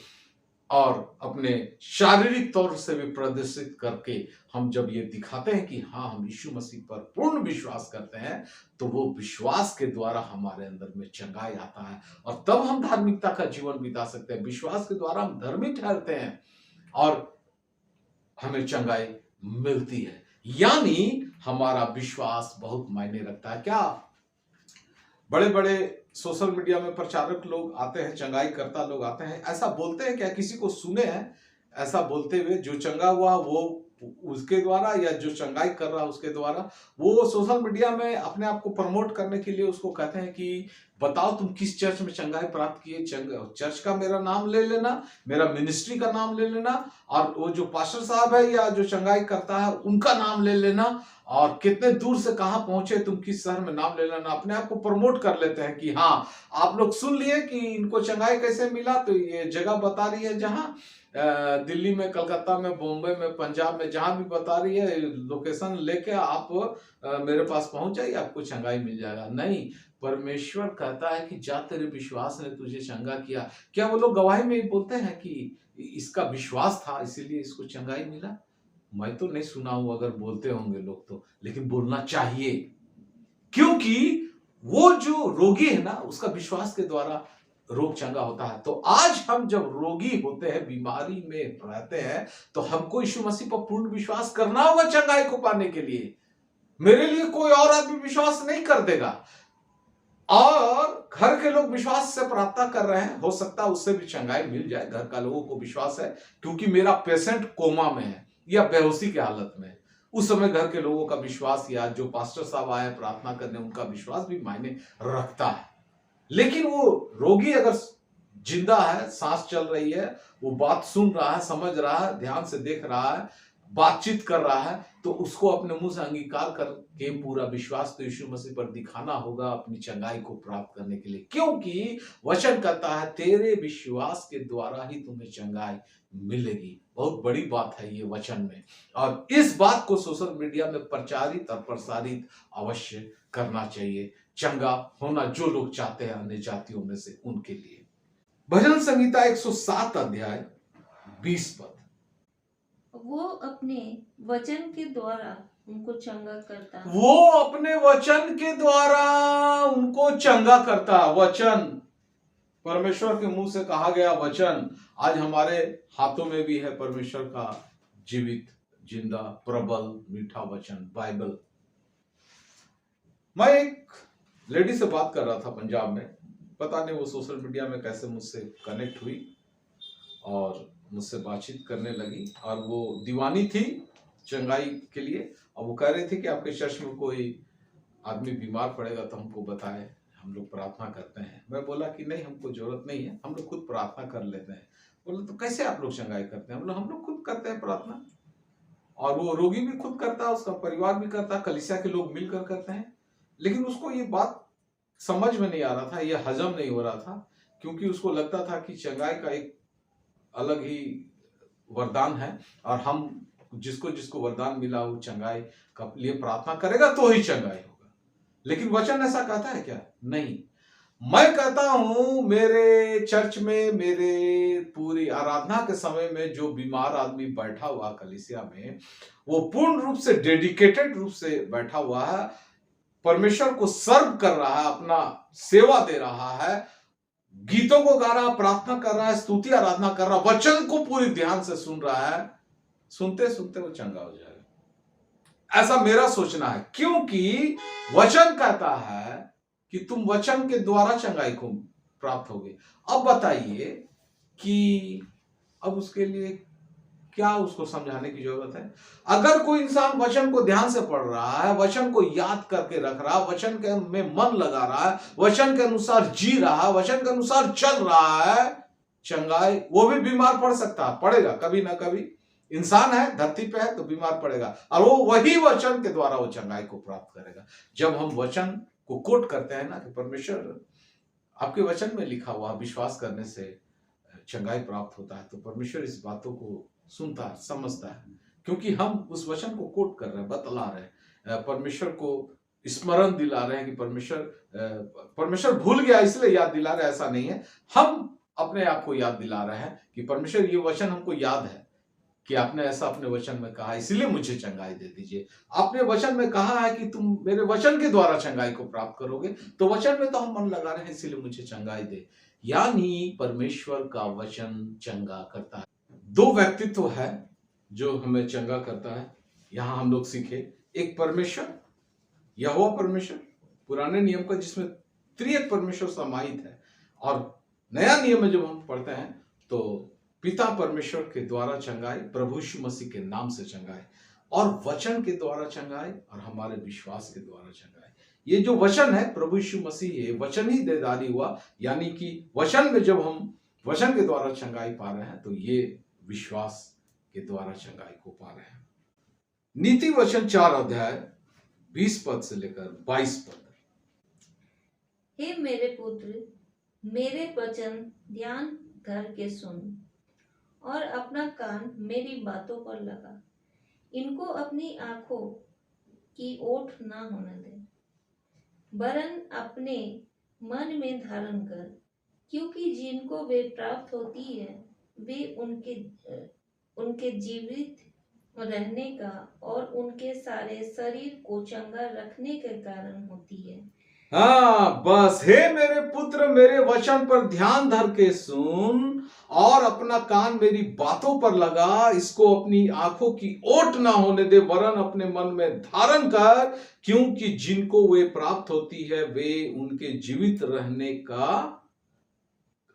और अपने शारीरिक तौर से भी प्रदर्शित करके हम जब ये दिखाते हैं कि हाँ हम यीशु मसीह पर पूर्ण विश्वास करते हैं, तो वो विश्वास के द्वारा हमारे अंदर में चंगाई आता है, और तब हम धार्मिकता का जीवन बिता सकते हैं। विश्वास के द्वारा हम धर्मी ठहरते हैं और हमें चंगाई मिलती है। यानी हमारा विश्वास बहुत मायने रखता है। क्या बड़े बड़े सोशल मीडिया में प्रचारक लोग आते हैं, चंगाई करता लोग आते हैं, ऐसा बोलते हैं क्या? किसी को सुने हैं ऐसा बोलते हुए? जो चंगा हुआ वो उसके द्वारा, या जो चंगाई कर रहा उसके द्वारा? वो सोशल मीडिया में अपने आप को प्रमोट करने के लिए उसको कहते हैं कि बताओ तुम किस चर्च में चंगाई प्राप्त किए, चर्च का मेरा नाम ले लेना, मेरा मिनिस्ट्री का नाम ले लेना, और वो जो पास्टर साहब है या जो चंगाई करता है उनका नाम ले लेना, और कितने दूर से कहां पहुंचे तुम, किस शहर में, नाम ले लेना। अपने आप को प्रमोट कर लेते हैं कि हाँ आप लोग सुन लिए कि इनको चंगाई कैसे मिला, तो ये जगह बता रही है जहां दिल्ली में, कलकत्ता में, बॉम्बे में, पंजाब में, जहां भी बता रही है, लोकेशन लेके आप मेरे पास पहुंच जाइए, आपको चंगाई मिल जाएगा। नहीं, परमेश्वर कहता है कि जा तेरे विश्वास ने तुझे चंगा किया। क्या वो लोग गवाही में बोलते हैं कि इसका विश्वास था इसीलिए इसको चंगाई मिला? मैं तो नहीं सुना हूं, अगर बोलते होंगे लोग तो, लेकिन बोलना चाहिए, क्योंकि वो जो रोगी है ना, उसका विश्वास के द्वारा रोग चंगा होता है। तो आज हम जब रोगी होते हैं, बीमारी में रहते हैं, तो हमको यीशु मसीह पर पूर्ण विश्वास करना होगा चंगाई को पाने के लिए। मेरे लिए कोई और आदमी विश्वास नहीं कर देगा। और घर के लोग विश्वास से प्रार्थना कर रहे हैं, हो सकता है उससे भी चंगाई मिल जाए। घर का लोगों को विश्वास है क्योंकि मेरा पेशेंट कोमा में है या बेहोशी के हालत में, उस समय घर के लोगों का विश्वास या जो पास्टर साहब आए प्रार्थना करने उनका विश्वास भी मायने रखता है। लेकिन वो रोगी अगर जिंदा है, सांस चल रही है, वो बात सुन रहा है, समझ रहा है, ध्यान से देख रहा है, बातचीत कर रहा है, तो उसको अपने मुंह से अंगीकार करके पूरा विश्वास तो यीशु मसीह पर दिखाना होगा अपनी चंगाई को प्राप्त करने के लिए, क्योंकि वचन कहता है तेरे विश्वास के द्वारा ही तुम्हें चंगाई मिलेगी। बहुत बड़ी बात है ये वचन में, और इस बात को सोशल मीडिया में प्रचारित और प्रसारित अवश्य करना चाहिए। चंगा होना जो लोग चाहते हैं अन्य जातियों में से, उनके लिए। भजन संहिता 107 अध्याय 20 पद। वो अपने वचन के द्वारा उनको चंगा करता है। वो अपने वचन के द्वारा उनको चंगा करता है। वचन, परमेश्वर के मुंह से कहा गया वचन आज हमारे हाथों में भी है। परमेश्वर का जीवित, जिंदा, प्रबल, मीठा वचन, बाइबल। मैं एक लेडी से बात कर रहा था पंजाब में, पता नहीं वो सोशल मीडिया में कैसे मुझसे कनेक्ट हुई और मुझसे बातचीत करने लगी, और वो दीवानी थी चंगाई के लिए, और वो कह रही थी कि आपके चर्च में कोई आदमी बीमार पड़ेगा तो हमको बताएं, हम लोग प्रार्थना करते हैं। मैं बोला कि नहीं, हमको जरूरत नहीं है, हम लोग खुद प्रार्थना कर लेते हैं। बोले तो कैसे आप लोग चंगाई करते हैं? हम लोग खुद करते हैं प्रार्थना, और वो रोगी भी खुद करता है, उसका परिवार भी करता है, कलीसिया के लोग मिलकर करते हैं। लेकिन उसको ये बात समझ में नहीं आ रहा था, ये हजम नहीं हो रहा था, क्योंकि उसको लगता था कि चंगाई का एक अलग ही वरदान है, और हम जिसको जिसको वरदान मिला वो चंगाई का लिए प्रार्थना करेगा तो ही चंगाई होगा। लेकिन वचन ऐसा कहता है क्या? नहीं। मैं कहता हूं मेरे चर्च में, मेरे पूरी आराधना के समय में जो बीमार आदमी बैठा हुआ कलीसिया में, वो पूर्ण रूप से डेडिकेटेड रूप से बैठा हुआ है, परमेश्वर को सर्व कर रहा है, अपना सेवा दे रहा है, गीतों को गा रहा है, प्रार्थना कर रहा है, स्तुति आराधना कर रहा है, वचन को पूरी ध्यान से सुन रहा है, सुनते सुनते वो चंगा हो जाएगा। ऐसा मेरा सोचना है, क्योंकि वचन कहता है कि तुम वचन के द्वारा चंगाई को प्राप्त होगे। अब बताइए कि अब उसके लिए क्या उसको समझाने की जरूरत है? अगर कोई इंसान वचन को ध्यान से पढ़ रहा है, वचन को याद करके रख रहा है, वचन के में मन लगा रहा है, वचन के अनुसार जी रहा है, वचन के अनुसार चल रहा है, चंगाई, वो भी बीमार पड़ सकता है, पड़ेगा कभी ना कभी, इंसान है, धरती पे है तो बीमार पड़ेगा, और वो वही वचन के द्वारा वो चंगाई को प्राप्त करेगा। जब हम वचन को कोट करते हैं ना कि परमेश्वर आपके वचन में लिखा हुआ विश्वास करने से चंगाई प्राप्त होता है, तो परमेश्वर इस बातों को सुनता है, समझता है, क्योंकि हम उस वचन को कोट कर रहे हैं, बतला रहे हैं, परमेश्वर को स्मरण दिला रहे हैं कि परमेश्वर भूल गया इसलिए याद दिला रहे, ऐसा नहीं है। हम अपने आप को याद दिला रहे हैं कि परमेश्वर ये वचन हमको याद है कि आपने ऐसा अपने वचन में कहा, इसलिए मुझे चंगाई दे दीजिए। आपने वचन में कहा है कि तुम मेरे वचन के द्वारा चंगाई को प्राप्त करोगे, तो वचन में तो हम मन लगा रहे हैं, इसलिए मुझे चंगाई दे। यानी परमेश्वर का वचन चंगा करता है। दो व्यक्तित्व है जो हमें चंगा करता है, यहां हम लोग सीखे। एक परमेश्वर, यहोवा परमेश्वर, पुराने नियम का, जिसमें त्रिएक परमेश्वर समाहित है, और नया नियम में जब हम पढ़ते हैं तो पिता परमेश्वर के द्वारा चंगाई, प्रभु यीशु मसीह के नाम से चंगाई, और वचन के द्वारा चंगाई, और हमारे विश्वास के द्वारा चंगाई। ये जो वचन है, प्रभु यीशु मसीह, ये वचन ही देदारी हुआ, यानी कि वचन में जब हम वचन के द्वारा चंगाई पा रहे हैं, तो ये विश्वास के द्वारा चंगाई को पा रहे हैं। नीति वचन 4 अध्याय 20 पद से लेकर 22 पद। हे मेरे पुत्र, मेरे वचन ध्यान धर के सुन और अपना कान मेरी बातों पर लगा। इनको अपनी आंखों की ओट ना होने दे, वरन अपने मन में धारण कर, क्योंकि जिनको वे प्राप्त होती है वे उनके जीवित रहने का और उनके सारे शरीर को चंगा रखने के कारण होती है। हाँ, बस, हे मेरे पुत्र, मेरे वचन पर ध्यान धर के सुन और अपना कान मेरी बातों पर लगा, इसको अपनी आंखों की ओट ना होने दे, वरन अपने मन में धारण कर, क्योंकि जिनको वे प्राप्त होती है वे उनके जीवित रहने का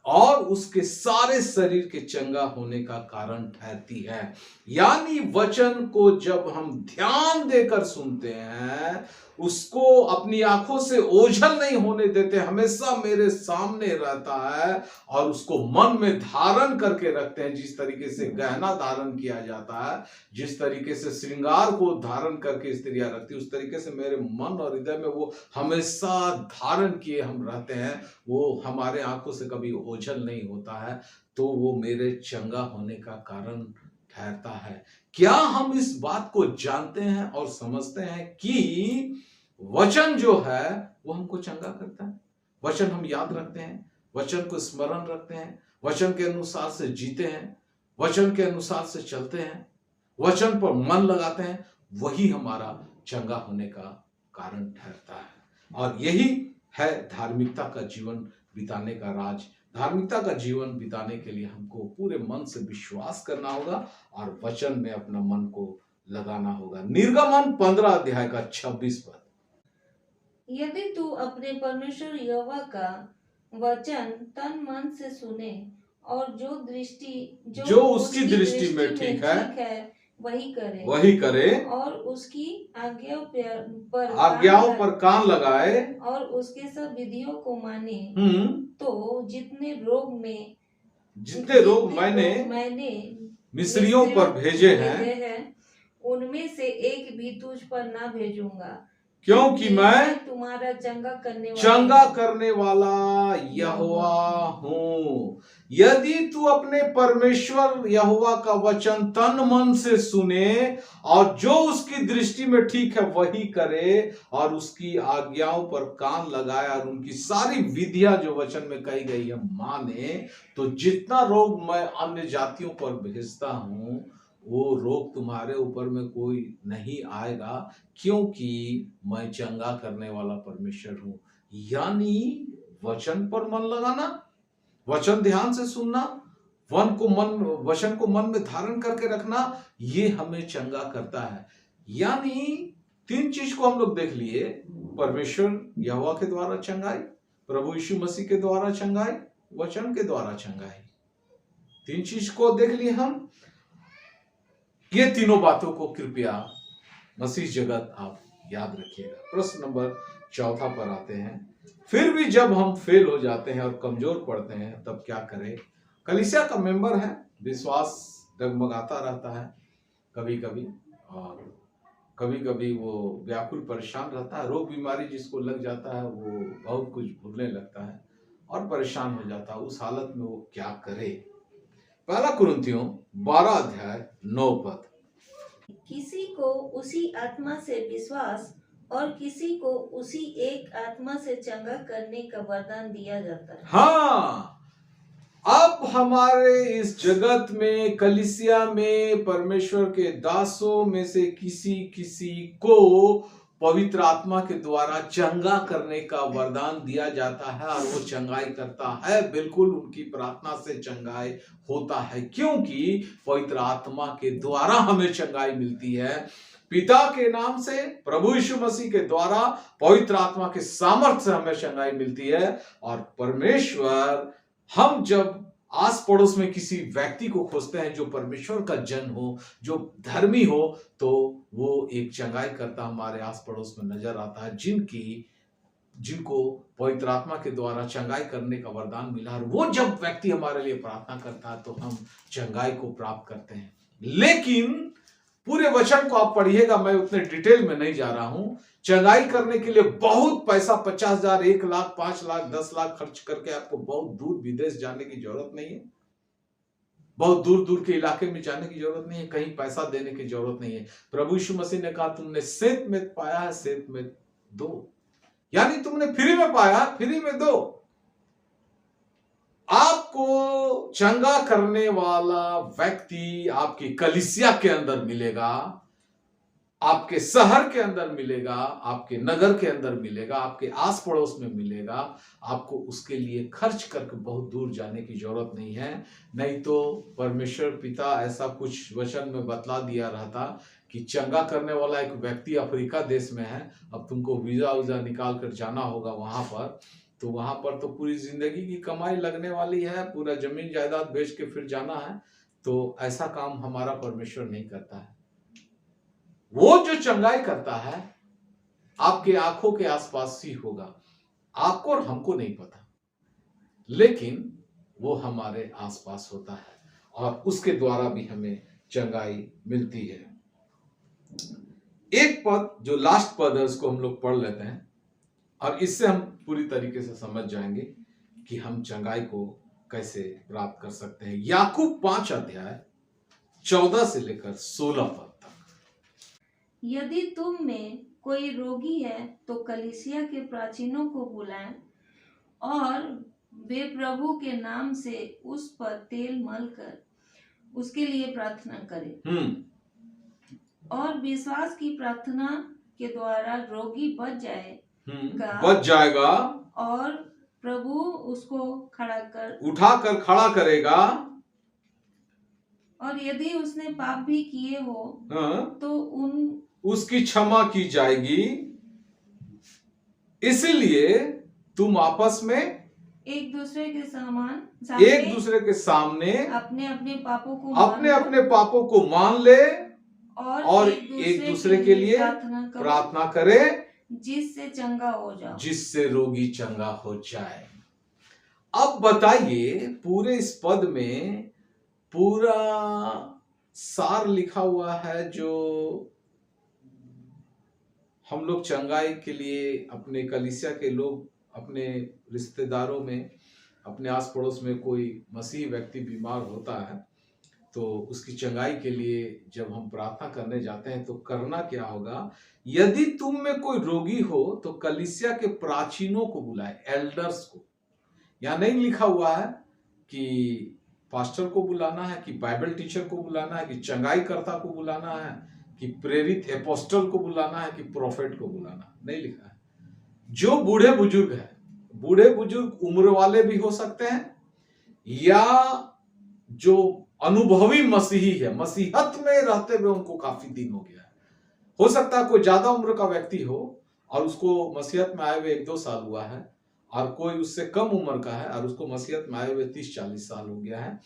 और उसके सारे शरीर के चंगा होने का कारण ठहरती है। यानी वचन को जब हम ध्यान देकर सुनते हैं, उसको अपनी आंखों से ओझल नहीं होने देते, हमेशा मेरे सामने रहता है, और उसको मन में धारण करके रखते हैं। जिस तरीके से गहना धारण किया जाता है, जिस तरीके से श्रृंगार को धारण करके स्त्रियां रखती है, उस तरीके से मेरे मन और हृदय में वो हमेशा धारण किए हम रहते हैं। वो हमारे आंखों से कभी ओझल नहीं होता है, तो वो मेरे चंगा होने का कारण ठहरता है। क्या हम इस बात को जानते हैं और समझते हैं कि वचन जो है वो हमको चंगा करता है? वचन हम याद रखते हैं, वचन को स्मरण रखते हैं, वचन के अनुसार से जीते हैं, वचन के अनुसार से चलते हैं, वचन पर मन लगाते हैं, वही हमारा चंगा होने का कारण ठहरता है। और यही है धार्मिकता का जीवन बिताने का राज। धार्मिकता का जीवन बिताने के लिए हमको पूरे मन से विश्वास करना होगा और वचन में अपना मन को लगाना होगा। निर्गमन 15 अध्याय का 26 पद। यदि तू अपने परमेश्वर यहोवा का वचन तन मन से सुने और जो उसकी दृष्टि में ठीक है वही करे और उसकी आज्ञाओं पर कान लगाए और उसके सब विधियों को माने, तो जितने रोग मैंने मिस्रियों पर भेजे हैं, उनमें से एक भी तुझ पर ना भेजूंगा, क्योंकि मैं तुम्हारा चंगा करने वाला यहोवा हूं। यदि तू अपने परमेश्वर यहोवा का वचन तन मन से सुने और जो उसकी दृष्टि में ठीक है वही करे और उसकी आज्ञाओं पर कान लगाए और उनकी सारी विधियां जो वचन में कही गई है माने, तो जितना रोग मैं अन्य जातियों पर भेजता हूं वो रोग तुम्हारे ऊपर में कोई नहीं आएगा, क्योंकि मैं चंगा करने वाला परमेश्वर हूं। यानी वचन पर मन लगाना, वचन ध्यान से सुनना, वचन को मन में धारण करके रखना, ये हमें चंगा करता है। यानी 3 चीज को हम लोग देख लिए, परमेश्वर यहोवा के द्वारा चंगाई, प्रभु यीशु मसीह के द्वारा चंगाई, वचन के द्वारा चंगाई। 3 चीज को देख लिए हम। ये तीनों बातों को कृपया मसीह जगत आप याद रखिएगा। प्रश्न नंबर 4 पर आते हैं। फिर भी जब हम फेल हो जाते हैं और कमजोर पड़ते हैं तब क्या करें? कलीसिया का मेंबर है, विश्वास डगमगाता रहता है कभी कभी, और कभी कभी वो व्याकुल परेशान रहता है। रोग बीमारी जिसको लग जाता है वो बहुत कुछ भूलने लगता है और परेशान हो जाता है। उस हालत में वो क्या करे? पहला कुरिन्थियों 12 अध्याय 9 पद। किसी को उसी आत्मा से विश्वास और किसी को उसी एक आत्मा से चंगा करने का वरदान दिया जाता है। हाँ, अब हमारे इस जगत में, कलीसिया में, परमेश्वर के दासों में से किसी किसी को पवित्र आत्मा के द्वारा चंगा करने का वरदान दिया जाता है और वो चंगाई करता है। बिल्कुल उनकी प्रार्थना से चंगाई होता है, क्योंकि पवित्र आत्मा के द्वारा हमें चंगाई मिलती है। पिता के नाम से, प्रभु यीशु मसीह के द्वारा, पवित्र आत्मा के सामर्थ्य से हमें चंगाई मिलती है। और परमेश्वर, हम जब आस पड़ोस में किसी व्यक्ति को खोजते हैं जो परमेश्वर का जन हो, जो धर्मी हो, तो वो एक चंगाई करता हमारे आस पड़ोस में नजर आता है, जिनको पवित्र आत्मा के द्वारा चंगाई करने का वरदान मिला। और वो जब व्यक्ति हमारे लिए प्रार्थना करता है तो हम चंगाई को प्राप्त करते हैं। लेकिन पूरे वचन को आप पढ़िएगा, मैं उतने डिटेल में नहीं जा रहा हूं। चंगाई करने के लिए बहुत पैसा, 50,000, 1 लाख, 5 लाख, 10 लाख खर्च करके आपको बहुत दूर विदेश जाने की जरूरत नहीं है, बहुत दूर दूर के इलाके में जाने की जरूरत नहीं है, कहीं पैसा देने की जरूरत नहीं है। प्रभु यीशु मसीह ने कहा, तुमने सेत में पाया है, सेत में दो। यानी तुमने फ्री में पाया, फ्री में दो। आपको चंगा करने वाला व्यक्ति आपकी कलीसिया के अंदर मिलेगा, आपके शहर के अंदर मिलेगा, आपके नगर के अंदर मिलेगा, आपके आस पड़ोस में मिलेगा। आपको उसके लिए खर्च करके बहुत दूर जाने की जरूरत नहीं है। नहीं तो परमेश्वर पिता ऐसा कुछ वचन में बतला दिया रहता कि चंगा करने वाला एक व्यक्ति अफ्रीका देश में है, अब तुमको वीजा उजा निकाल कर जाना होगा वहां पर, तो वहां पर तो पूरी जिंदगी की कमाई लगने वाली है, पूरा जमीन जायदाद बेच के फिर जाना है। तो ऐसा काम हमारा परमेश्वर नहीं करता है। वो जो चंगाई करता है आपके आंखों के आसपास ही होगा, आपको और हमको नहीं पता, लेकिन वो हमारे आसपास होता है और उसके द्वारा भी हमें चंगाई मिलती है। एक पद, जो लास्ट पद है, उसको हम लोग पढ़ लेते हैं और इससे हम पूरी तरीके से समझ जाएंगे कि हम चंगाई को कैसे प्राप्त कर सकते हैं। याकूब 5 अध्याय 14 से लेकर 16 पद तक। यदि तुम में कोई रोगी है तो कलीसिया के प्राचीनों को बुलाएं और वे प्रभु के नाम से उस पर तेल मलकर उसके लिए प्रार्थना करें, और विश्वास की प्रार्थना के द्वारा रोगी बच जाएगा और प्रभु उसको उठाकर खड़ा करेगा, और यदि उसने पाप भी किए हो तो उसकी क्षमा की जाएगी। इसीलिए तुम आपस में एक दूसरे के सामने अपने अपने पापों को मान ले और एक दूसरे के लिए प्रार्थना करे, जिससे रोगी चंगा हो जाए। अब बताइए, पूरे इस पद में पूरा सार लिखा हुआ है जो हम लोग चंगाई के लिए अपने कलीसिया के लोग, अपने रिश्तेदारों में, अपने आस पड़ोस में कोई मसीही व्यक्ति बीमार होता है तो उसकी चंगाई के लिए जब हम प्रार्थना करने जाते हैं तो करना क्या होगा? यदि तुम में कोई रोगी हो तो कलीसिया के प्राचीनों को बुलाए, एल्डर्स को। यहाँ नहीं लिखा हुआ है कि पास्टर को बुलाना है, कि बाइबल टीचर को बुलाना है, कि चंगाईकर्ता को बुलाना है, कि प्रेरित एपोस्टल को बुलाना है, कि प्रोफेट को बुलाना, नहीं लिखा है। जो बूढ़े बुजुर्ग हैं, बूढ़े बुजुर्ग उम्र वाले भी हो सकते हैं, या जो अनुभवी मसीही है, मसीहत में रहते हुए उनको काफी दिन हो गया है। हो सकता है कोई ज्यादा उम्र का व्यक्ति हो और उसको मसीहत में आए हुए 1-2 साल हुआ है, और कोई उससे कम उम्र का है और उसको मसीहत में आए हुए 30-40 साल हो गया है,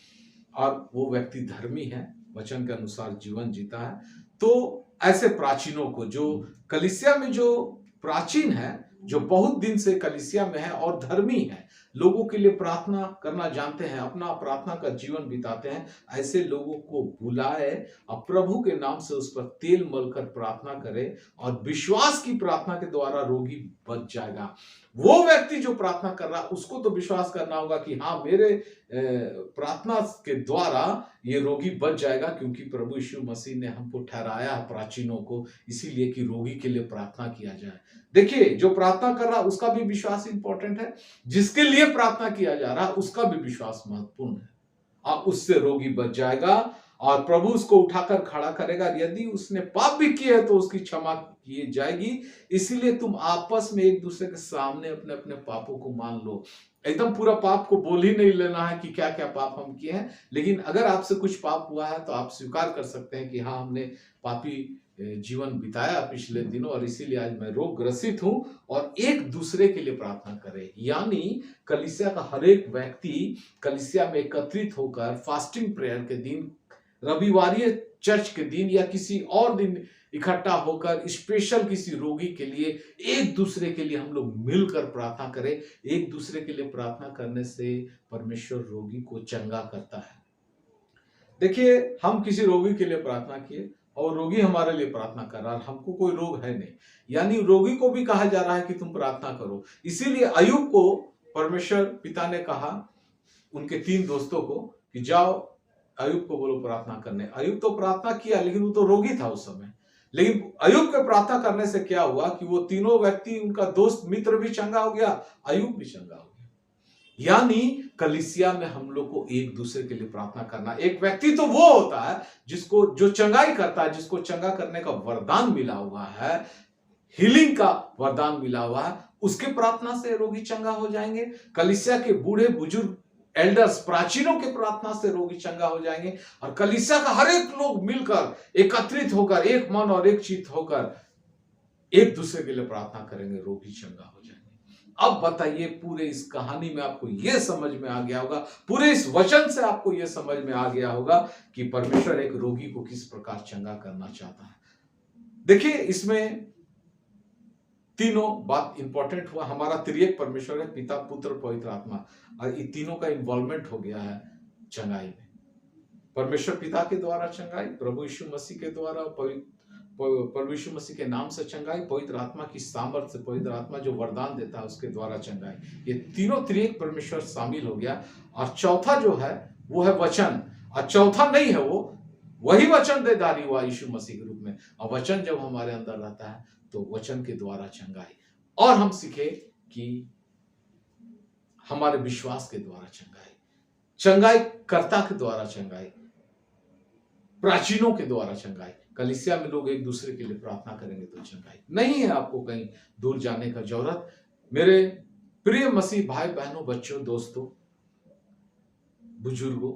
और वो व्यक्ति धर्मी है, वचन के अनुसार जीवन जीता है। तो ऐसे प्राचीनों को, जो कलीसिया में जो प्राचीन है, जो बहुत दिन से कलीसिया में है और धर्मी है, लोगों के लिए प्रार्थना करना जानते हैं, अपना प्रार्थना का जीवन बिताते हैं, ऐसे लोगों को बुलाए और प्रभु के नाम से उस पर तेल मलकर प्रार्थना करे, और विश्वास की प्रार्थना के द्वारा रोगी बच जाएगा। वो व्यक्ति जो प्रार्थना कर रहा है उसको तो विश्वास करना होगा कि हाँ, मेरे प्रार्थना के द्वारा ये रोगी बच जाएगा, क्योंकि प्रभु यीशु मसीह ने हमको ठहराया है प्राचीनों को, इसीलिए कि रोगी के लिए प्रार्थना किया जाए। देखिए, जो प्रार्थना कर रहा है उसका भी विश्वास इंपॉर्टेंट है, जिसके लिए प्रार्थना किया जा रहा है उसका भी विश्वास महत्वपूर्ण है, और उससे रोगी बच जाएगा और प्रभु उसको उठाकर खड़ा करेगा। यदि उसने पाप भी किए हैं तो उसकी क्षमा की जाएगी। इसीलिए तुम आपस में एक दूसरे के सामने अपने अपने पापों को मान लो। एकदम पूरा पाप को बोल ही नहीं लेना है कि क्या क्या पाप हम किए हैं, लेकिन अगर आपसे कुछ पाप हुआ है तो आप स्वीकार कर सकते हैं कि हाँ, हमने पापी जीवन बिताया पिछले दिनों और इसीलिए आज मैं रोग ग्रसित हूं, और एक दूसरे के लिए प्रार्थना करें। यानी कलीसिया का हर एक व्यक्ति कलीसिया में एकत्रित होकर फास्टिंग प्रेयर के दिन, रविवारी चर्च के दिन, या किसी और दिन इकट्ठा होकर स्पेशल किसी रोगी के लिए, एक दूसरे के लिए हम लोग मिलकर प्रार्थना करें। एक दूसरे के लिए प्रार्थना करने से परमेश्वर रोगी को चंगा करता है। देखिए, हम किसी रोगी के लिए प्रार्थना किए और रोगी हमारे लिए प्रार्थना कर रहा है, हमको कोई रोग है नहीं, यानी रोगी को भी कहा जा रहा है कि तुम प्रार्थना करो। इसीलिए अय्यूब को परमेश्वर पिता ने कहा, उनके 3 दोस्तों को, कि जाओ अय्यूब को बोलो प्रार्थना करने। अय्यूब तो प्रार्थना किया, लेकिन वो तो रोगी था उस समय। लेकिन अय्यूब के प्रार्थना करने से क्या हुआ कि वो तीनों व्यक्ति, उनका दोस्त मित्र भी चंगा हो गया, अय्यूब भी चंगा हो गया। यानी कलीसिया में हम लोग को एक दूसरे के लिए प्रार्थना करना। एक व्यक्ति तो वो होता है जिसको, जो चंगाई करता है, जिसको चंगा करने का वरदान मिला हुआ है, हीलिंग का वरदान मिला हुआ है, उसके प्रार्थना से रोगी चंगा हो जाएंगे। कलीसिया के बूढ़े बुजुर्ग, एल्डर्स, प्राचीनों के प्रार्थना से रोगी चंगा हो जाएंगे, और कलीसिया का हर एक लोग मिलकर, एकत्रित होकर, एक मन और एक चित्त होकर एक दूसरे के लिए प्रार्थना करेंगे, रोगी चंगा हो जाएंगे। अब बताइए, पूरे इस कहानी में आपको यह समझ में आ गया होगा, पूरे इस वचन से आपको यह समझ में आ गया होगा कि परमेश्वर एक रोगी को किस प्रकार चंगा करना चाहता है। देखिए, इसमें तीनों बात इंपॉर्टेंट हुआ। हमारा त्रिएक परमेश्वर है, पिता, पुत्र, पवित्र आत्मा, और इन तीनों का इन्वॉल्वमेंट हो गया है चंगाई में। परमेश्वर पिता के द्वारा चंगाई, प्रभु यीशु मसीह के द्वारा, प्रभु यीशु मसीह के नाम से चंगाई, पवित्र आत्मा की सामर्थ्य से, पवित्र आत्मा जो वरदान देता है उसके द्वारा चंगाई। ये तीनों त्रिएक परमेश्वर शामिल हो गया। और चौथा जो है वो है वचन, और चौथा नहीं है, वो वही वचन देधारी हुआ यीशु मसीह के रूप में। और वचन जब हमारे अंदर रहता है तो वचन के द्वारा चंगाई, और हम सीखे कि हमारे विश्वास के द्वारा चंगाई, चंगाई कर्ता के द्वारा चंगाई, प्राचीनों के द्वारा चंगाई। कलीसिया में लोग एक दूसरे के लिए प्रार्थना करेंगे तो चंगाई। नहीं है आपको कहीं दूर जाने का जरूरत। मेरे प्रिय मसीह भाई बहनों, बच्चों, दोस्तों, बुजुर्गों,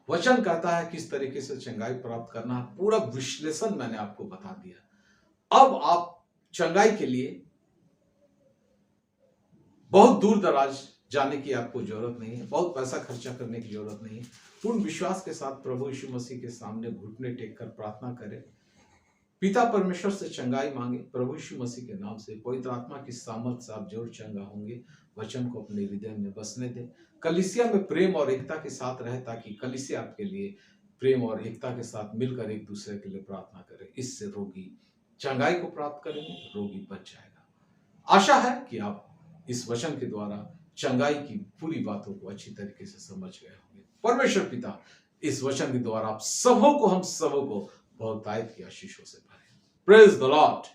वचन कहता है किस तरीके से चंगाई प्राप्त करना है। पूरा विश्लेषण मैंने आपको बता दिया। अब आप चंगाई के लिए बहुत दूर दराज जाने की आपको जरूरत नहीं है, बहुत पैसा खर्चा करने की जरूरत नहीं है। पूर्ण विश्वास के साथ प्रभु यीशु मसीह के सामने घुटने टेक कर प्रार्थना करें, पिता परमेश्वर से चंगाई मांगे, प्रभु यीशु मसीह के नाम से। पवित्र आत्मा की सामर्थ्य से आप जरूर चंगा होंगे। वचन को अपने हृदय में बसने दें। कलीसिया में प्रेम और एकता के साथ रहे, ताकि कलीसिया आपके लिए प्रेम और एकता के साथ मिलकर एक दूसरे के लिए प्रार्थना करे। इससे रोगी चंगाई को प्राप्त करेंगे, रोगी बच जाएगा। आशा है कि आप इस वचन के द्वारा चंगाई की पूरी बातों को अच्छी तरीके से समझ गए होंगे। परमेश्वर पिता इस वचन के द्वारा आप सबों को, हम सबों को बहुतायत की आशीषों से भरे। Praise the Lord.